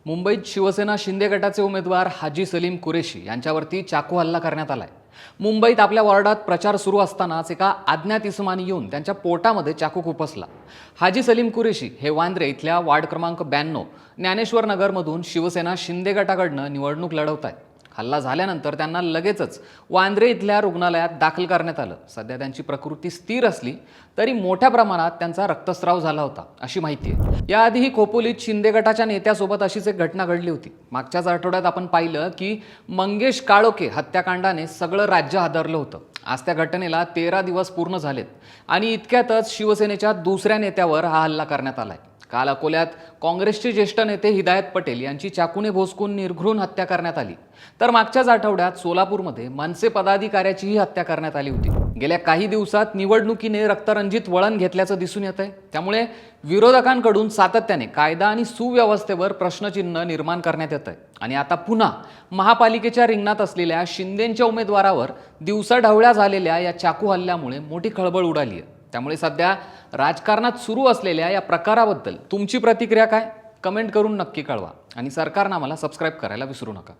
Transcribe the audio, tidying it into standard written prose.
मुंबईत शिवसेना शिंदे गटाचे उमेदवार हाजी सलीम कुरेशी यांच्यावरती चाकू हल्ला करण्यात आलाय। मुंबईत आपल्या वॉर्डात प्रचार सुरू असतानाच एका अज्ञात इसमाने येऊन त्यांच्या पोटामध्ये चाकू खुपसला। हाजी सलीम कुरेशी हे वांद्रे इथल्या वार्ड क्रमांक 92 ज्ञानेश्वर नगरमधून शिवसेना शिंदे गटाकडनं निवडणूक लढवत आहेत। हल्ला झाल्यानंतर त्यांना लगेचच वांद्रे इथल्या रुग्णालयात दाखल करण्यात आलं। सध्या त्यांची प्रकृती स्थिर असली तरी मोठ्या प्रमाणात त्यांचा रक्तस्राव झाला होता अशी माहिती आहे। याआधीही खोपोलीत शिंदे गटाच्या नेत्यासोबत अशीच एक घटना घडली होती। मागच्याच आठवड्यात आपण पाहिलं की मंगेश काळोखे हत्याकांडाने सगळं राज्य हादरलं होतं। आज त्या घटनेला 13 दिवस पूर्ण झालेत आणि इतक्यातच शिवसेनेच्या दुसऱ्या नेत्यावर हा हल्ला करण्यात आलाय। काल अकोल्यात काँग्रेसचे ज्येष्ठ नेते हिदायत पटेल यांची चाकूने भोसकून निर्घृण हत्या करण्यात आली। तर मागच्याच आठवड्यात सोलापूरमध्ये मनसे पदाधिकाऱ्याचीही हत्या करण्यात आली होती। गेल्या काही दिवसात निवडणुकीने रक्तरंजित वळण घेतल्याचं दिसून येत आहे। त्यामुळे विरोधकांकडून सातत्याने कायदा आणि सुव्यवस्थेवर प्रश्नचिन्ह निर्माण करण्यात येत आहे आणि आता पुन्हा महापालिकेच्या रिंगणात असलेल्या शिंदेंच्या उमेदवारावर दिवसाढवळ्या झालेल्या या चाकू हल्ल्यामुळे मोठी खळबळ उडाली आहे। त्यामुळे सध्या राजकारणात सुरू असलेल्या या प्रकाराबद्दल तुमची प्रतिक्रिया काय? कमेंट करून नक्की कळवा आणि सरकारनामाला सबस्क्राईब करायला विसरू नका।